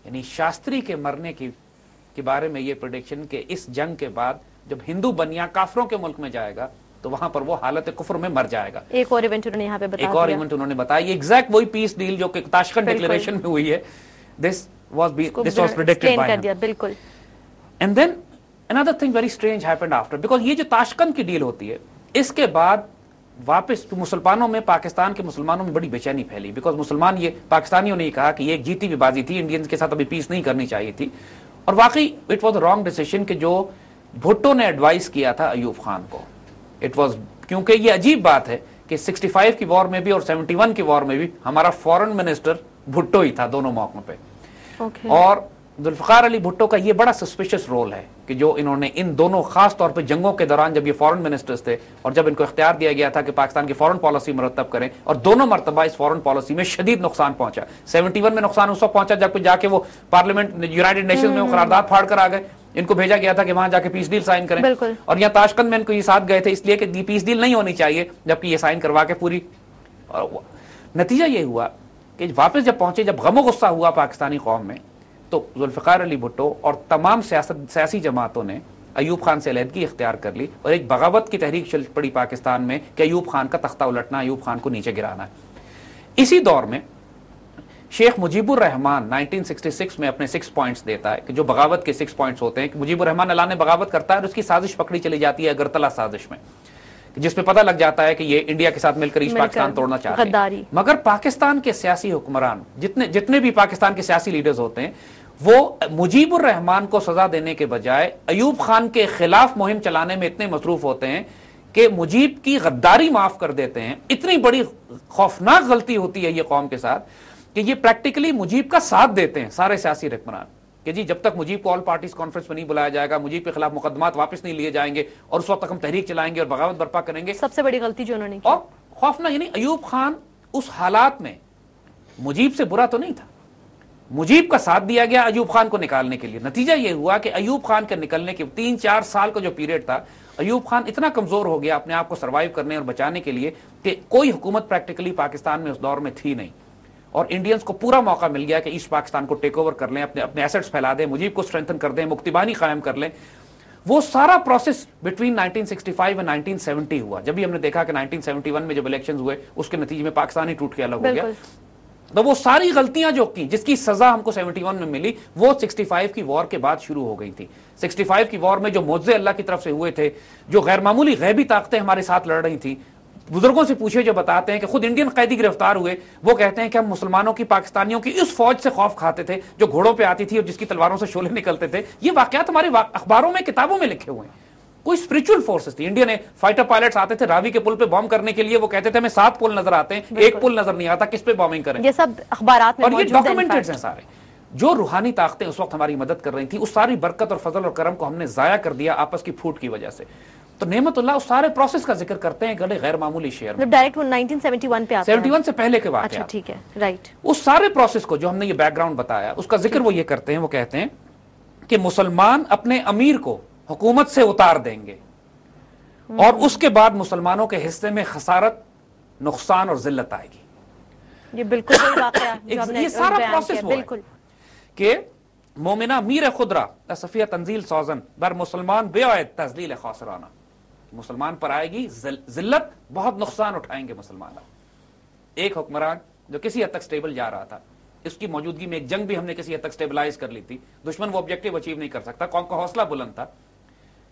یعنی شاستری کے مرنے کے بارے میں یہ پریڈکشن کہ اس جنگ کے بعد جب ہندو بنیا کافروں کے ملک میں جائے گا تو وہاں پر وہ حالت کفر میں مر جائے گا. ایک اور ایونٹ انہوں نے یہاں پہ بتا دیا, ایک اور ایونٹ انہوں نے بتایا, یہ ایگزیکٹ وہی پیس ڈیل جو کہ تاشقند ڈکلیریشن میں ہوئی ہے. This was predicted by him. بالکل. And then another thing very strange happened after, because یہ جو تاشقند کی ڈیل ہوتی ہے اس کے بعد واپس مسلمانوں میں, پاکستان کے مسلمانوں میں بڑی بے چینی پھیلی, بیکاز مسلمان یہ پاکستانیوں نے یہ کہا کہ یہ ایک جیتی ہوئی بازی تھی, انڈینز کے ساتھ ابھی پیس نہیں کرنی چاہیے تھی. اور واقعی اٹ واز رانگ ڈیسیژن کہ جو بھٹو نے ایڈوائز کیا تھا ایوب خان کو, اٹ واز, کیونکہ یہ عجیب بات ہے کہ 65 کی وار میں بھی اور 71 کی وار میں بھی ہمارا فورن منسٹر بھٹو ہی تھا دونوں موقعوں پہ. اور ذوالفقار علی بھٹو کا یہ بڑا سسپیشس رول ہے کہ جو انہوں نے ان دونوں, خاص طور پہ جنگوں کے دوران جب یہ فورن منسٹرز تھے اور جب ان کو اختیار دیا گیا تھا کہ پاکستان کی فورن پالیسی مرتب کریں, اور دونوں مرتبہ اس فورن پالیسی میں شدید نقصان پہنچا. 71 میں نقصان اس وقت پہنچا جب جا کے وہ پارلیمنٹ یونائٹڈ نیشنز میں وہ قرارداد پھاڑ کر آ گئے, ان کو بھیجا گیا تھا کہ وہاں جا کے پیس ڈیل سائن کریں, اور یہاں تاشقند میں ان کو یہ ساتھ گئے تھے اس لیے کہ یہ پیس ڈیل نہیں ہونی چاہیے, جبکہ یہ سائن کروا کے پوری. نتیجہ یہ ہوا کہ واپس جب پہنچے, جب غم و غصہ ہوا پاکستانی قوم میں, تو ذوالفقار علی بھٹو اور تمام سیاسی جماعتوں نے ایوب خان سے علیحدگی اختیار کر لی اور ایک بغاوت کی تحریک چل پڑی پاکستان میں کہ ایوب خان کا تختہ الٹنا, ایوب خان کو نیچے گرانا ہے. اسی دور میں شیخ مجیب الرحمان 1966 میں اپنے 6 پوائنٹس دیتا ہے کہ جو بغاوت کے 6 پوائنٹس ہوتے ہیں کہ مجیب الرحمان اعلان بغاوت کرتا ہے اور اس کی سازش پکڑی چلی جاتی ہے اگرتلہ سازش میں, جس میں پتہ لگ جاتا ہے کہ یہ انڈیا کے ساتھ مل کر ایسٹ پاکستان توڑنا چاہتے ہیں. مگر پاکستان کے سیاسی حکمران جتنے بھی پاکستان کے سیاسی لیڈرز ہوتے ہیں وہ مجیب الرحمان کو سزا دینے کے بجائے ایوب خان کے خلاف مہم چلانے میں اتنے مصروف ہوتے ہیں کہ مجیب کی غداری معاف کر دیتے ہیں. اتنی بڑی خوفناک غلطی ہوتی ہے یہ قوم کے ساتھ کہ یہ پریکٹیکلی مجیب کا ساتھ دیتے ہیں سارے سیاسی حکمران کہ جی جب تک مجیب کو آل پارٹیز کانفرنس میں نہیں بلایا جائے گا, مجیب کے خلاف مقدمات واپس نہیں لیے جائیں گے, اور اس وقت تک ہم تحریک چلائیں گے اور بغاوت برپا کریں گے. سب سے بڑی غلطی جو انہوں نے کی. اور خوفناک, یعنی ایوب خان اس حالات میں مجیب سے برا تو نہیں تھا, مجیب کا ساتھ دیا گیا ایوب خان کو نکالنے کے لیے. نتیجہ یہ ہوا کہ ایوب خان کے نکلنے کے 3-4 سال کا جو پیریڈ تھا, ایوب خان اتنا کمزور ہو گیا اپنے آپ کو سروائیو کرنے اور بچانے کے لیے کہ کوئی حکومت پریکٹیکلی پاکستان میں اس دور میں تھی نہیں, اور انڈینز کو پورا موقع مل گیا کہ ایسٹ پاکستان کو ٹیک اوور کر لیں, اپنے ایسٹس پھیلا دیں, مجیب کو اسٹرینتھن کر دیں, مکتبانی قائم کر لیں. وہ سارا پروسیس بٹوین 1965 اور 1970 ہوا. جب بھی ہم نے دیکھا کہ 1971 میں جب الیکشنز ہوئے اس کے نتیجے میں پاکستان ہی ٹوٹ کے الگ ہو گیا, تو وہ ساری غلطیاں جو کی جس کی سزا ہم کو 71 میں ملی وہ 65 کی وار کے بعد شروع ہو گئی تھی. 65 کی وار میں جو معجزے اللہ کی طرف سے ہوئے تھے, جو غیر معمولی غیبی طاقتیں ہمارے ساتھ لڑ رہی تھیں, بزرگوں سے پوچھے جو بتاتے ہیں کہ خود انڈین قیدی گرفتار ہوئے, وہ کہتے ہیں کہ ہم مسلمانوں کی, پاکستانیوں کی اس فوج سے خوف کھاتے تھے جو گھوڑوں پہ آتی تھی اور جس کی تلواروں سے شعلے نکلتے تھے. یہ واقعات ہمارے اخباروں میں, کتابوں میں لکھے ہوئے ہیں. کوئی اسپرچل فورسز تھی. انڈیا نے فائٹر پائلٹس آتے تھے راوی کے پل پہ بام کرنے کے لیے, وہ کہتے تھے ہمیں 7 پل نظر آتے ہیں, ایک پل نظر نہیں آتا, کس پہ بامنگ کریں. یہ سب اخبارات میں اور یہ ڈاکومنٹڈ ہیں سارے. جو روحانی طاقتیں اس وقت ہماری مدد کر رہی تھیں, اس ساری برکت اور فضل اور کرم کو ہم نے ضائع کر دیا آپس کی پھوٹ کی وجہ سے. تو نعمت اللہ اس سارے پروسیس کا ذکر کرتے ہیں گلے غیر معمولی شعر میں. ڈائریکٹ 1971 پہ آتا ہے, 71 سے پہلے کے واقعات. اچھا ٹھیک ہے, رائٹ. اس سارے پروسیس کو جو ہم نے یہ بیک گراؤنڈ بتایا اس کا ذکر وہ یہ کرتے ہیں, وہ کہتے ہیں کہ مسلمان اپنے امیر کو حکومت سے اتار دیں گے اور اس کے بعد مسلمانوں کے حصے میں خسارت, نقصان اور ذلت آئے گی. یہ بالکل وہی واقعہ یہ سارا پروسیس وہ ہے کہ مومنہ میر خدرہ صفیہ تنزیل سوزن بر مسلمان بے عید تذلیل خاسرانہ. مسلمان پر آئے گی ذلت, بہت نقصان اٹھائیں گے مسلمان. ایک حکمران جو کسی حد تک سٹیبل جا رہا تھا, اس کی موجودگی میں ایک جنگ بھی ہم نے کسی حد تک سٹیبلائز کر لی تھی, دشمن وہ آبجیکٹیو اچیو نہیں کر سکتا, قوم کا حوصلہ بلند تھا.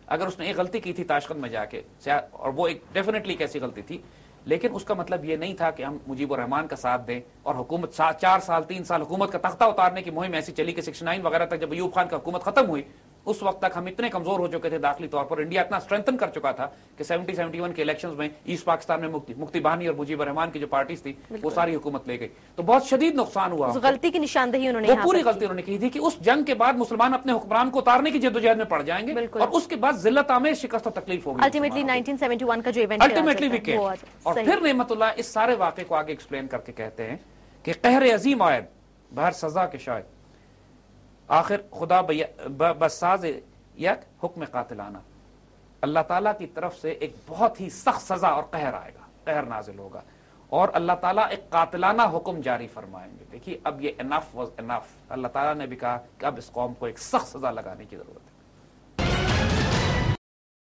اگر اس نے ایک غلطی کی تھی تاشقند میں جا کے, اور وہ ایک ڈیفینیٹلی ایک ایسی غلطی تھی, لیکن اس کا مطلب یہ نہیں تھا کہ ہم مجیب الرحمان کا ساتھ دیں اور حکومت 4 سال 3 سال حکومت کا تختہ اتارنے کی مہم ایسی چلی کہ 69 وغیرہ تک جب ایوب خان کا حکومت ختم ہوئی, اس وقت تک ہم اتنے کمزور ہو چکے تھے داخلی طور پر, انڈیا اتنا اسٹرینتھن کر چکا تھا کہ 71 کے الیکشنز میں ایسٹ پاکستان میں مکتی بانی اور مجیب الرحمان کی جو پارٹیز تھی وہ ساری حکومت لے گئی. تو بہت شدید نقصان ہوا. اس غلطی کی نشاندہی انہوں نے, وہ پوری غلطی انہوں نے کی تھی کہ اس جنگ کے بعد مسلمان اپنے حکمران کو اتارنے کی جدوجہد میں پڑ جائیں گے, اور اس کے بعد ذلت آمیز شکست و تکلیف ہوگی. الٹیمیٹلی 1971 کا جو ایونٹ الٹیمیٹلی وی کیئر. اور پھر نعمت اللہ اس سارے واقعے کو آگے ایکسپلین کر کے کہتے ہیں کہ قہر عظیم آئد بہر سزا کے شاید, آخر خدا بساز یک حکم قاتلانہ, اللہ تعالیٰ کی طرف سے ایک بہت ہی سخت سزا اور قہر آئے گا, قہر نازل ہوگا, اور اللہ تعالیٰ ایک قاتلانہ حکم جاری فرمائیں گے. دیکھیے اب یہ انف واز انف. اللہ تعالیٰ نے بھی کہا کہ اب اس قوم کو ایک سخت سزا لگانے کی ضرورت ہے.